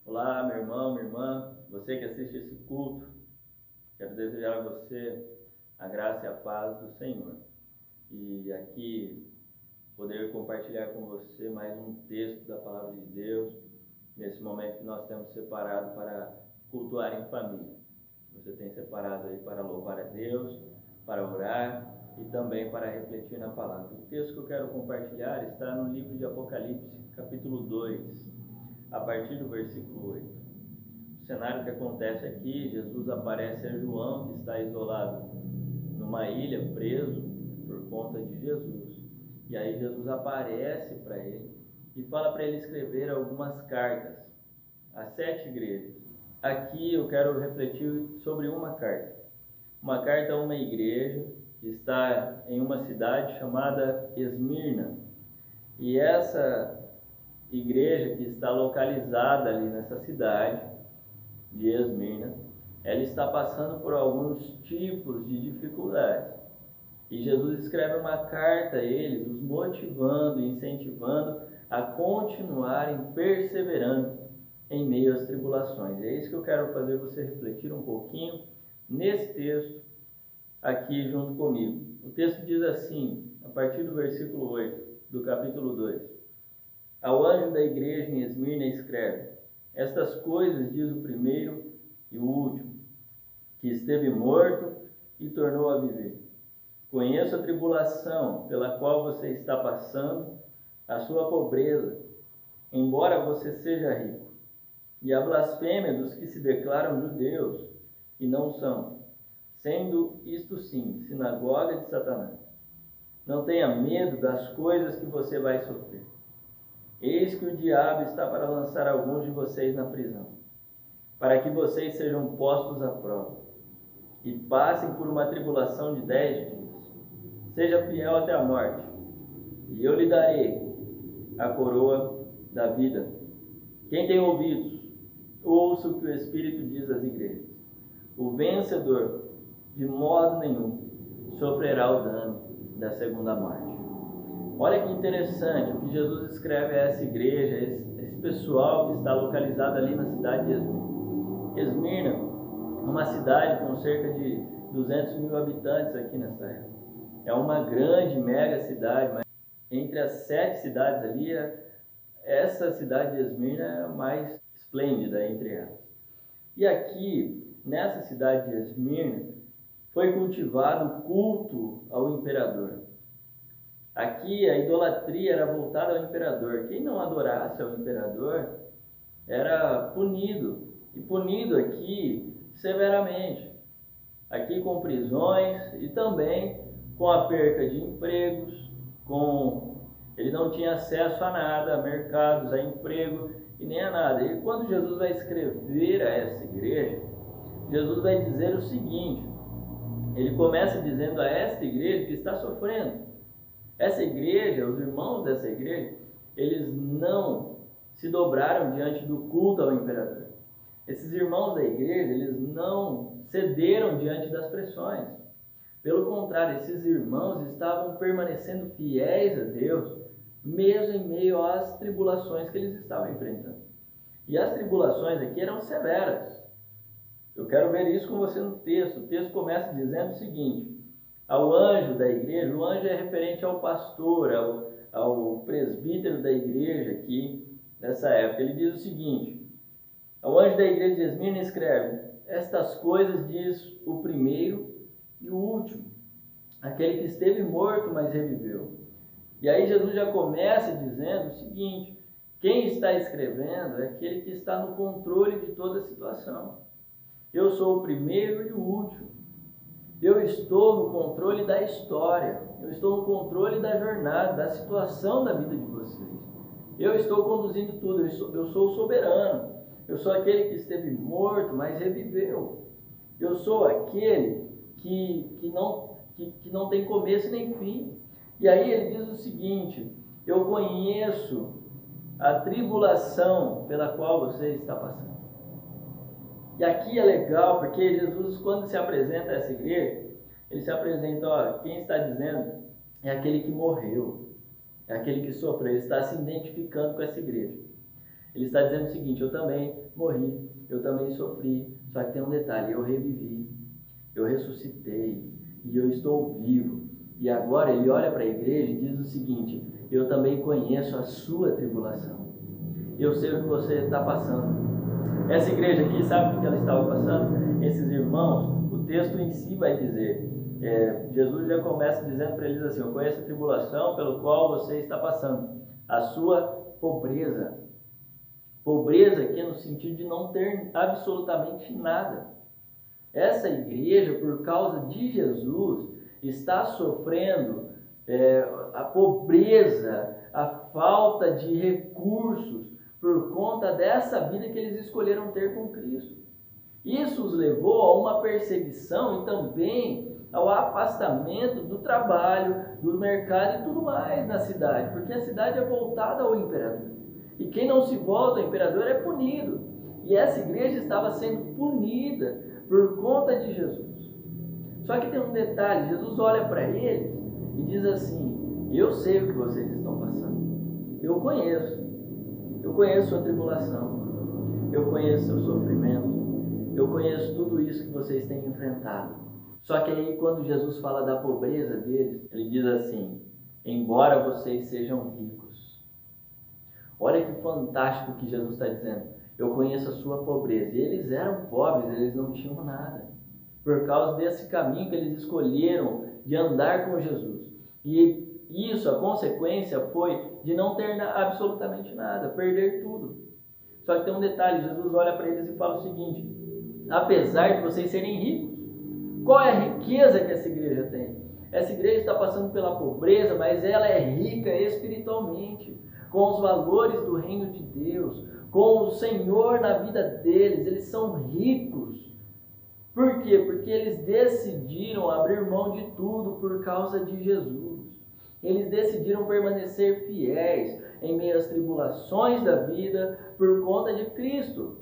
Olá, meu irmão, minha irmã, você que assiste esse culto, quero desejar a você a graça e a paz do Senhor. E aqui poder compartilhar com você mais um texto da Palavra de Deus, nesse momento que nós temos separado para cultuar em família. Você tem separado aí para louvar a Deus, para orar e também para refletir na Palavra. O texto que eu quero compartilhar está no livro de Apocalipse, capítulo 2, a partir do versículo 8. O cenário que acontece aqui, Jesus aparece a João, que está isolado numa ilha, preso por conta de Jesus. E aí Jesus aparece para ele e fala para ele escrever algumas cartas às 7 igrejas. Aqui eu quero refletir sobre uma carta. Uma carta a uma igreja que está em uma cidade chamada Esmirna. E essa igreja que está localizada ali nessa cidade de Esmirna, ela está passando por alguns tipos de dificuldades. E Jesus escreve uma carta a eles, os motivando e incentivando a continuarem perseverando em meio às tribulações. É isso que eu quero fazer você refletir um pouquinho nesse texto aqui junto comigo. O texto diz assim, a partir do versículo 8 do capítulo 2. Ao anjo da igreja em Esmirna escreve: estas coisas diz o primeiro e o último, que esteve morto e tornou a viver. Conheço a tribulação pela qual você está passando, a sua pobreza, embora você seja rico, e a blasfêmia dos que se declaram judeus e não são, sendo isto sim, sinagoga de Satanás. Não tenha medo das coisas que você vai sofrer. Eis que o diabo está para lançar alguns de vocês na prisão, para que vocês sejam postos à prova e passem por uma tribulação de 10 dias. Seja fiel até a morte, e eu lhe darei a coroa da vida. Quem tem ouvidos, ouça o que o Espírito diz às igrejas. O vencedor, de modo nenhum, sofrerá o dano da segunda morte. Olha que interessante o que Jesus escreve a essa igreja, esse pessoal que está localizado ali na cidade de Esmirna. Esmirna é uma cidade com cerca de 200 mil habitantes aqui nessa época. É uma grande, mega cidade, mas entre as 7 cidades ali, essa cidade de Esmirna é a mais esplêndida entre elas. E aqui, nessa cidade de Esmirna, foi cultivado o culto ao imperador. Aqui a idolatria era voltada ao imperador. Quem não adorasse ao imperador era punido. E punido aqui severamente. Aqui com prisões e também com a perca de empregos, ele não tinha acesso a nada, a mercados, a emprego e nem a nada. E quando Jesus vai escrever a essa igreja, Jesus vai dizer o seguinte, ele começa dizendo a esta igreja que está sofrendo. Essa igreja, os irmãos dessa igreja, eles não se dobraram diante do culto ao imperador. Esses irmãos da igreja, eles não cederam diante das pressões. Pelo contrário, esses irmãos estavam permanecendo fiéis a Deus, mesmo em meio às tribulações que eles estavam enfrentando. E as tribulações aqui eram severas. Eu quero ver isso com você no texto. O texto começa dizendo o seguinte: ao anjo da igreja, o anjo é referente ao pastor, ao presbítero da igreja aqui nessa época. Ele diz o seguinte: ao anjo da igreja de Esmirna escreve: estas coisas diz o primeiro e o último, aquele que esteve morto, mas reviveu. E aí Jesus já começa dizendo o seguinte: quem está escrevendo é aquele que está no controle de toda a situação. Eu sou o primeiro e o último. Eu estou no controle da história. Eu estou no controle da jornada, da situação da vida de vocês. Eu estou conduzindo tudo. Eu sou o soberano. Eu sou aquele que esteve morto, mas reviveu. Eu sou aquele que não tem começo nem fim. E aí ele diz o seguinte: eu conheço a tribulação pela qual você está passando. E aqui é legal, porque Jesus, quando se apresenta a essa igreja, ele se apresenta, quem está dizendo é aquele que morreu, é aquele que sofreu, ele está se identificando com essa igreja. Ele está dizendo o seguinte: eu também morri, eu também sofri, só que tem um detalhe: eu revivi, eu ressuscitei e eu estou vivo. E agora ele olha para a igreja e diz o seguinte: eu também conheço a sua tribulação, eu sei o que você está passando. Essa igreja aqui, sabe o que ela estava passando? Esses irmãos, o texto em si vai dizer, Jesus já começa dizendo para eles assim: eu conheço a tribulação pelo qual você está passando, a sua pobreza. Pobreza aqui no sentido de não ter absolutamente nada. Essa igreja, por causa de Jesus, está sofrendo a pobreza, a falta de recursos, por conta dessa vida que eles escolheram ter com Cristo. Isso os levou a uma perseguição e também ao afastamento do trabalho, do mercado e tudo mais na cidade, porque a cidade é voltada ao imperador. E quem não se volta ao imperador é punido. E essa igreja estava sendo punida por conta de Jesus. Só que tem um detalhe: Jesus olha para eles e diz assim: eu sei o que vocês estão passando, eu conheço a tribulação, eu conheço o sofrimento, eu conheço tudo isso que vocês têm enfrentado. Só que aí, quando Jesus fala da pobreza deles, ele diz assim: embora vocês sejam ricos. Olha que fantástico que Jesus está dizendo: eu conheço a sua pobreza. E eles eram pobres, eles não tinham nada, por causa desse caminho que eles escolheram de andar com Jesus. E isso, a consequência foi de não ter absolutamente nada, perder tudo. Só que tem um detalhe: Jesus olha para eles e fala o seguinte: apesar de vocês serem ricos, qual é a riqueza que essa igreja tem? Essa igreja está passando pela pobreza, mas ela é rica espiritualmente, com os valores do reino de Deus, com o Senhor na vida deles. Eles são ricos. Por quê? Porque eles decidiram abrir mão de tudo por causa de Jesus. Eles decidiram permanecer fiéis em meio às tribulações da vida por conta de Cristo.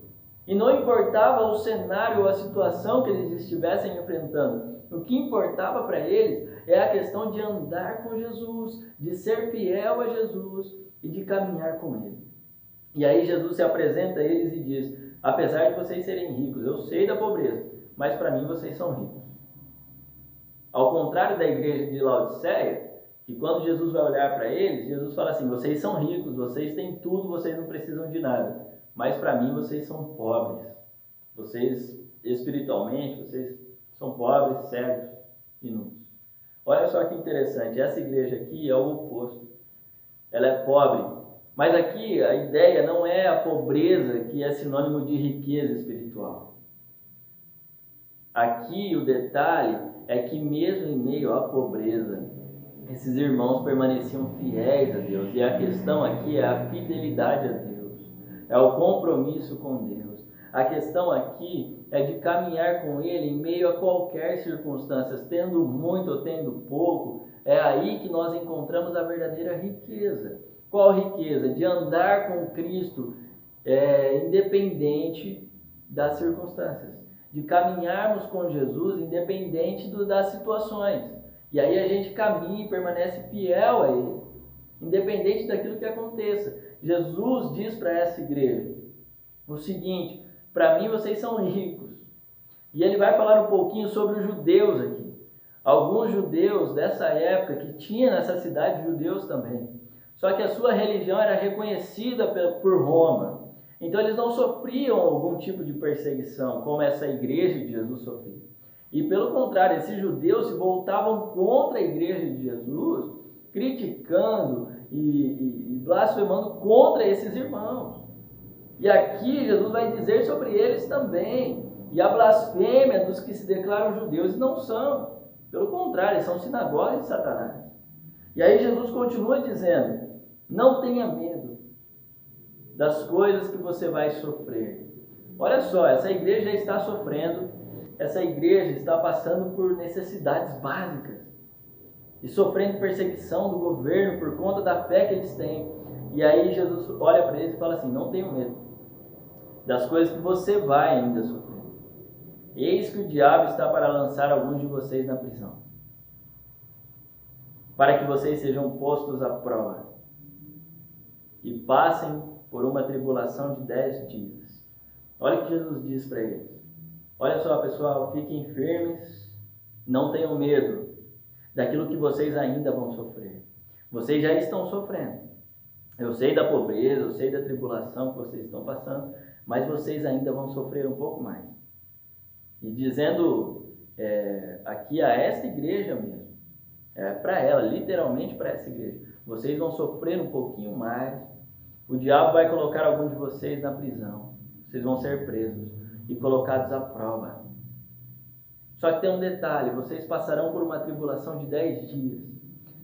E não importava o cenário ou a situação que eles estivessem enfrentando. O que importava para eles é a questão de andar com Jesus, de ser fiel a Jesus e de caminhar com Ele. E aí Jesus se apresenta a eles e diz: apesar de vocês serem ricos, eu sei da pobreza, mas para mim vocês são ricos. Ao contrário da igreja de Laodiceia, que quando Jesus vai olhar para eles, Jesus fala assim: vocês são ricos, vocês têm tudo, vocês não precisam de nada, mas para mim vocês são pobres. Vocês, espiritualmente, vocês são pobres, cegos e nus. Olha só que interessante, essa igreja aqui é o oposto. Ela é pobre, mas aqui a ideia não é a pobreza, que é sinônimo de riqueza espiritual. Aqui o detalhe é que mesmo em meio à pobreza, esses irmãos permaneciam fiéis a Deus. E a questão aqui é a fidelidade a Deus, é o compromisso com Deus. A questão aqui é de caminhar com Ele em meio a qualquer circunstância, tendo muito ou tendo pouco. É aí que nós encontramos a verdadeira riqueza. Qual riqueza? De andar com Cristo independente das circunstâncias, de caminharmos com Jesus independente das situações. E aí a gente caminha e permanece fiel a Ele, independente daquilo que aconteça. Jesus diz para essa igreja o seguinte: para mim vocês são ricos. E ele vai falar um pouquinho sobre os judeus aqui. Alguns judeus dessa época, que tinha nessa cidade judeus também. Só que a sua religião era reconhecida por Roma. Então eles não sofriam algum tipo de perseguição, como essa igreja de Jesus sofria. E pelo contrário, esses judeus se voltavam contra a igreja de Jesus, criticando e blasfemando contra esses irmãos. E aqui Jesus vai dizer sobre eles também. E a blasfêmia dos que se declaram judeus não são. Pelo contrário, são sinagogas de Satanás. E aí Jesus continua dizendo: não tenha medo das coisas que você vai sofrer. Olha só, essa igreja está sofrendo, essa igreja está passando por necessidades básicas e sofrendo perseguição do governo por conta da fé que eles têm. E aí Jesus olha para eles e fala assim: não tenham medo das coisas que você vai ainda sofrer. Eis que o diabo está para lançar alguns de vocês na prisão, para que vocês sejam postos à prova e passem por uma tribulação de 10 dias. Olha o que Jesus diz para eles. Olha só, pessoal, fiquem firmes, não tenham medo daquilo que vocês ainda vão sofrer. Vocês já estão sofrendo. Eu sei da pobreza, eu sei da tribulação que vocês estão passando, mas vocês ainda vão sofrer um pouco mais. E dizendo aqui a essa igreja mesmo, para ela, literalmente para essa igreja, vocês vão sofrer um pouquinho mais, o diabo vai colocar algum de vocês na prisão, vocês vão ser presos e colocados à prova. Só que tem um detalhe, vocês passarão por uma tribulação de 10 dias.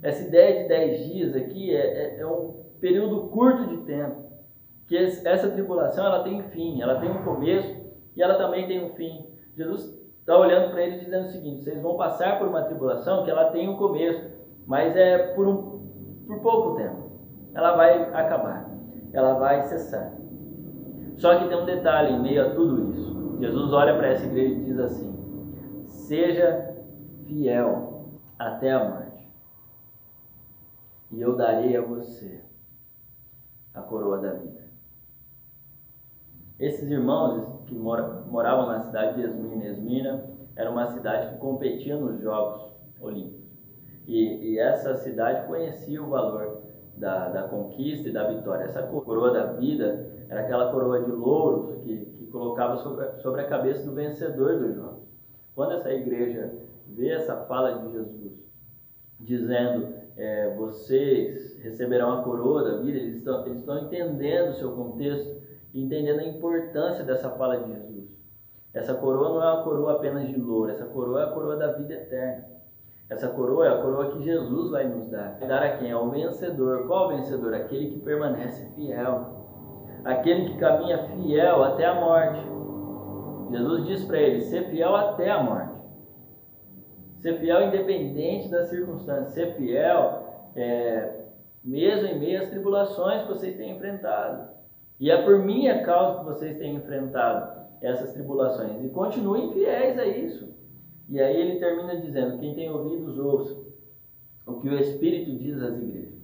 Essa ideia de 10 dias aqui é um período curto de tempo, que essa tribulação ela tem um fim, ela tem um começo e ela também tem um fim. Jesus está olhando para eles dizendo o seguinte: vocês vão passar por uma tribulação que ela tem um começo, mas é por pouco tempo. Ela vai acabar, ela vai cessar. Só que tem um detalhe em meio a tudo isso. Jesus olha para essa igreja e diz assim: seja fiel até a morte, e eu darei a você a coroa da vida. Esses irmãos que moravam na cidade de Esmirna, Esmirna era uma cidade que competia nos Jogos Olímpicos. E essa cidade conhecia o valor da conquista e da vitória. Essa coroa da vida era aquela coroa de louros que colocava sobre a cabeça do vencedor dos Jogos. Quando essa igreja vê essa fala de Jesus, dizendo, vocês receberão a coroa da vida, eles estão entendendo o seu contexto, entendendo a importância dessa fala de Jesus. Essa coroa não é uma coroa apenas de louro, essa coroa é a coroa da vida eterna. Essa coroa é a coroa que Jesus vai nos dar. Vai dar a quem? Ao vencedor. Qual vencedor? Aquele que permanece fiel. Aquele que caminha fiel até a morte. Jesus diz para ele, ser fiel até a morte. Ser fiel independente das circunstâncias. Ser fiel mesmo em meio às tribulações que vocês têm enfrentado. E é por minha causa que vocês têm enfrentado essas tribulações. E continuem fiéis a isso. E aí ele termina dizendo, quem tem ouvidos ouça o que o Espírito diz às igrejas.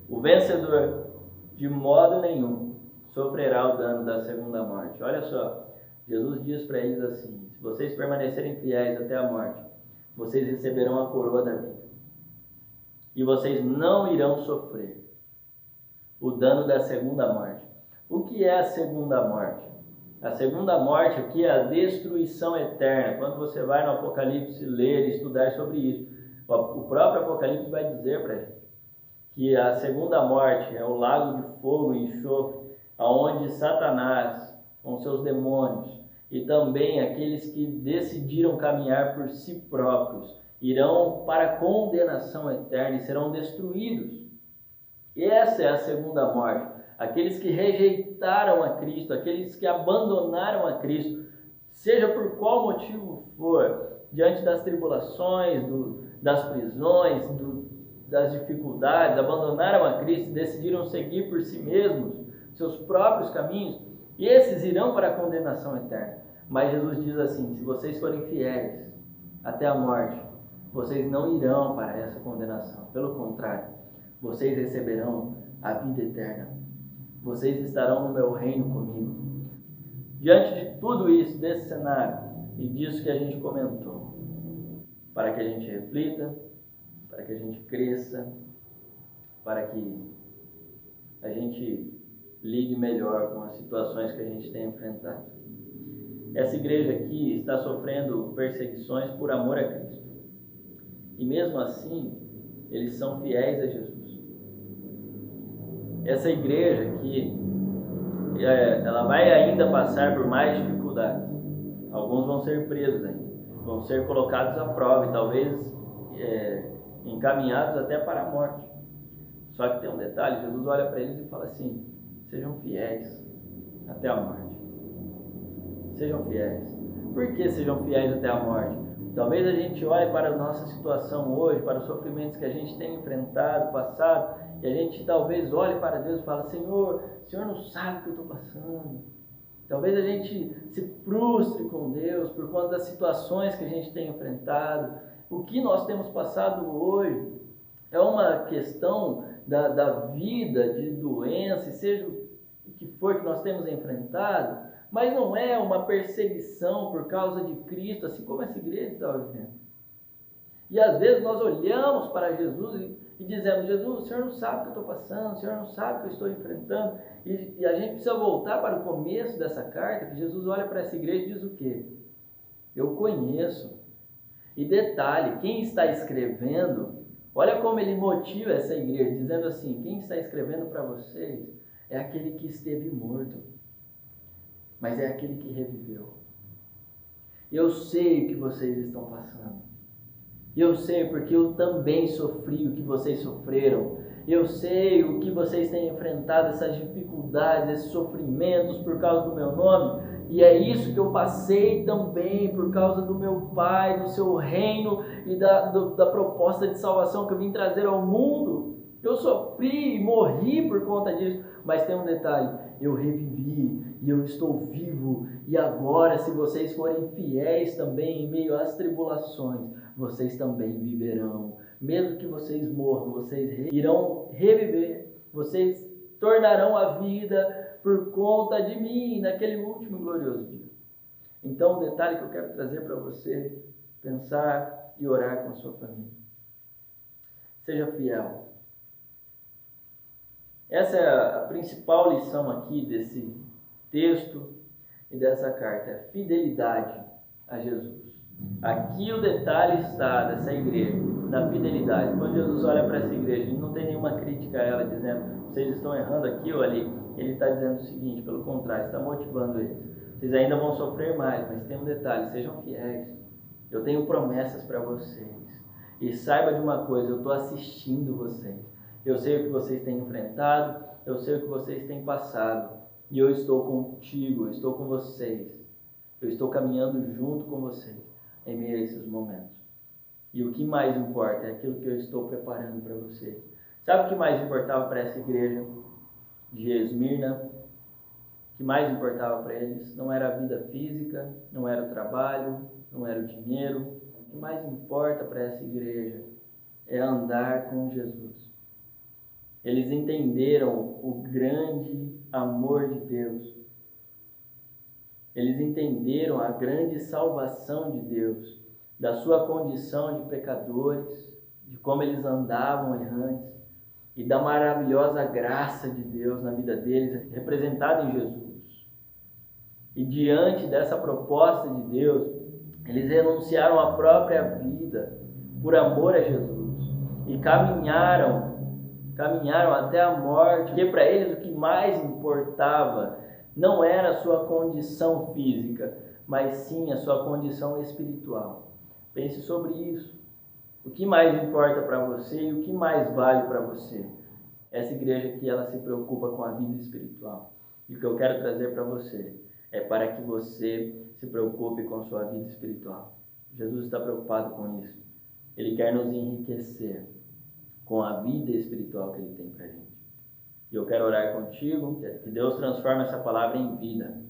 O vencedor, de modo nenhum, sofrerá o dano da segunda morte. Olha só, Jesus diz para eles assim, se vocês permanecerem fiéis até a morte, vocês receberão a coroa da vida. E vocês não irão sofrer o dano da segunda morte. O que é a segunda morte? A segunda morte aqui é a destruição eterna. Quando você vai no Apocalipse ler e estudar sobre isso, o próprio Apocalipse vai dizer para a gente que a segunda morte é o lago de fogo e enxofre, onde Satanás, com seus demônios, e também aqueles que decidiram caminhar por si próprios, irão para a condenação eterna e serão destruídos. Essa é a segunda morte. Aqueles que rejeitaram a Cristo, aqueles que abandonaram a Cristo, seja por qual motivo for, diante das tribulações, das prisões, das dificuldades, abandonaram a Cristo e decidiram seguir por si mesmos seus próprios caminhos, esses irão para a condenação eterna. Mas Jesus diz assim, se vocês forem fiéis até a morte, vocês não irão para essa condenação. Pelo contrário, vocês receberão a vida eterna. Vocês estarão no meu reino comigo. Diante de tudo isso, desse cenário e disso que a gente comentou, para que a gente reflita, para que a gente cresça, para que a gente lide melhor com as situações que a gente tem enfrentado. Essa igreja aqui está sofrendo perseguições por amor a Cristo. E mesmo assim, eles são fiéis a Jesus. Essa igreja aqui, ela vai ainda passar por mais dificuldades. Alguns vão ser presos ainda, vão ser colocados à prova e talvez encaminhados até para a morte. Só que tem um detalhe, Jesus olha para eles e fala assim, sejam fiéis até a morte. Sejam fiéis. Por que sejam fiéis até a morte? Talvez a gente olhe para a nossa situação hoje, para os sofrimentos que a gente tem enfrentado, passado, e a gente talvez olhe para Deus e fale, Senhor, o Senhor não sabe o que eu estou passando. Talvez a gente se frustre com Deus por conta das situações que a gente tem enfrentado. O que nós temos passado hoje é uma questão da vida, de doença, seja o que for que nós temos enfrentado, mas não é uma perseguição por causa de Cristo, assim como essa igreja está vivendo. E às vezes nós olhamos para Jesus e dizemos: Jesus, o Senhor não sabe o que eu estou passando, o Senhor não sabe o que eu estou enfrentando. E a gente precisa voltar para o começo dessa carta, que Jesus olha para essa igreja e diz o quê? Eu conheço. E detalhe, quem está escrevendo, olha como ele motiva essa igreja, dizendo assim: quem está escrevendo para vocês é aquele que esteve morto, mas é aquele que reviveu. Eu sei o que vocês estão passando. Eu sei porque eu também sofri o que vocês sofreram. Eu sei o que vocês têm enfrentado, essas dificuldades, esses sofrimentos por causa do meu nome. E é isso que eu passei também por causa do meu Pai, do seu reino e da proposta de salvação que eu vim trazer ao mundo. Eu sofri e morri por conta disso. Mas tem um detalhe: eu revivi e eu estou vivo. E agora, se vocês forem fiéis também em meio às tribulações, vocês também viverão. Mesmo que vocês morram, vocês irão reviver. Vocês tornarão a vida por conta de mim naquele último glorioso dia. Então, o detalhe que eu quero trazer para você pensar e orar com a sua família: seja fiel. Essa é a principal lição aqui desse texto e dessa carta: é fidelidade a Jesus. Aqui o detalhe está dessa igreja, da fidelidade. Quando Jesus olha para essa igreja, ele não tem nenhuma crítica a ela dizendo: vocês estão errando aqui ou ali. Ele está dizendo o seguinte: pelo contrário, está motivando eles. Vocês ainda vão sofrer mais, mas tem um detalhe: sejam fiéis. Eu tenho promessas para vocês. E saiba de uma coisa: eu estou assistindo vocês. Eu sei o que vocês têm enfrentado, eu sei o que vocês têm passado. E eu estou contigo, eu estou com vocês. Eu estou caminhando junto com vocês em meio a esses momentos. E o que mais importa é aquilo que eu estou preparando para vocês. Sabe o que mais importava para essa igreja de Esmirna? O que mais importava para eles não era a vida física, não era o trabalho, não era o dinheiro. O que mais importa para essa igreja é andar com Jesus. Eles entenderam o grande amor de Deus. Eles entenderam a grande salvação de Deus, da sua condição de pecadores, de como eles andavam errantes e da maravilhosa graça de Deus na vida deles, representada em Jesus. E diante dessa proposta de Deus, eles renunciaram à própria vida por amor a Jesus e caminharam até a morte, porque para eles o que mais importava não era a sua condição física, mas sim a sua condição espiritual. Pense sobre isso. O que mais importa para você e o que mais vale para você? Essa igreja aqui, ela se preocupa com a vida espiritual. E o que eu quero trazer para você é para que você se preocupe com sua vida espiritual. Jesus está preocupado com isso. Ele quer nos enriquecer com a vida espiritual que Ele tem para a gente. E eu quero orar contigo, que Deus transforme essa palavra em vida,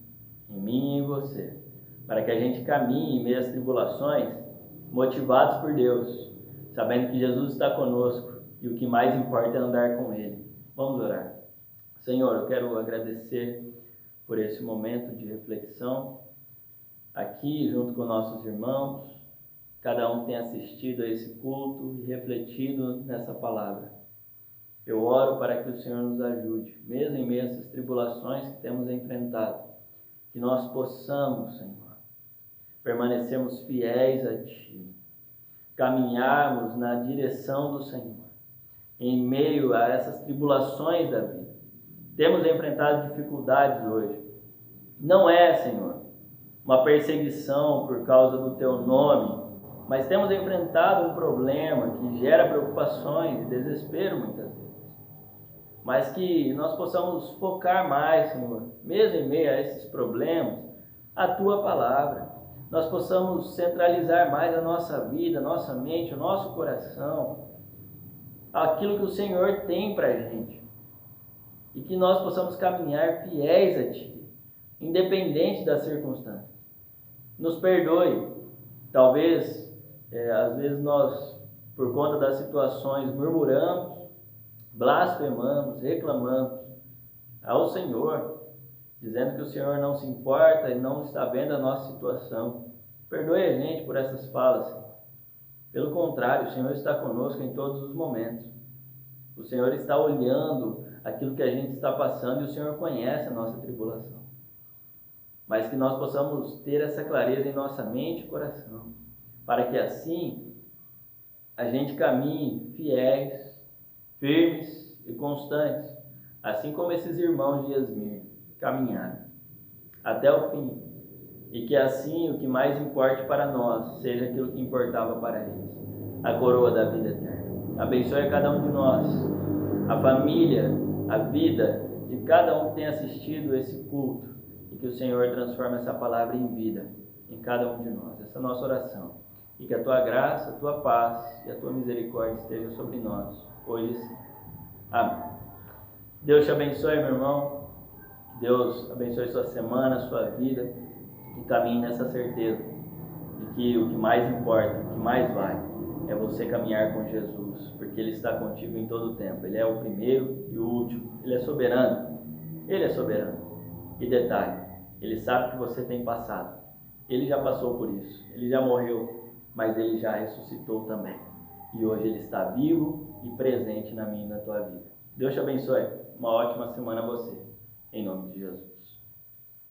em mim e em você, para que a gente caminhe em meio às tribulações, motivados por Deus, sabendo que Jesus está conosco e o que mais importa é andar com Ele. Vamos orar. Senhor, eu quero agradecer por esse momento de reflexão aqui junto com nossos irmãos. Cada um tem assistido a esse culto e refletido nessa palavra. Eu oro para que o Senhor nos ajude, mesmo em meio a essas tribulações que temos enfrentado, que nós possamos, Senhor, permanecermos fiéis a Ti, caminharmos na direção do Senhor, em meio a essas tribulações da vida. Temos enfrentado dificuldades hoje. Não é, Senhor, uma perseguição por causa do Teu nome, mas temos enfrentado um problema que gera preocupações e desespero muitas vezes. Mas que nós possamos focar mais, Senhor, mesmo em meio a esses problemas, a Tua palavra. Nós possamos centralizar mais a nossa vida, a nossa mente, o nosso coração, aquilo que o Senhor tem para a gente. E que nós possamos caminhar fiéis a Ti, independente das circunstâncias. Nos perdoe. Talvez, às vezes nós, por conta das situações, murmuramos, blasfemamos, reclamamos ao Senhor, dizendo que o Senhor não se importa e não está vendo a nossa situação. Perdoe a gente por essas falas, Senhor. Pelo contrário, o Senhor está conosco em todos os momentos. O Senhor está olhando aquilo que a gente está passando e o Senhor conhece a nossa tribulação. Mas que nós possamos ter essa clareza em nossa mente e coração, para que assim a gente caminhe fiéis, firmes e constantes, assim como esses irmãos de Yasmir caminharam até o fim, e que assim o que mais importe para nós seja aquilo que importava para eles, a coroa da vida eterna. Abençoe a cada um de nós, a família, a vida de cada um que tem assistido esse culto, e que o Senhor transforme essa palavra em vida em cada um de nós. Essa é a nossa oração. E que a tua graça, a tua paz e a tua misericórdia estejam sobre nós, hoje e sempre. Amém. Deus te abençoe, meu irmão. Deus abençoe sua semana, sua vida, e caminhe nessa certeza de que o que mais importa, o que mais vale, é você caminhar com Jesus, porque Ele está contigo em todo o tempo. Ele é o primeiro e o último. Ele é soberano. Ele é soberano. E detalhe, Ele sabe que você tem passado. Ele já passou por isso. Ele já morreu, mas Ele já ressuscitou também. E hoje Ele está vivo e presente na minha e na tua vida. Deus te abençoe. Uma ótima semana a você. Em nome de Jesus.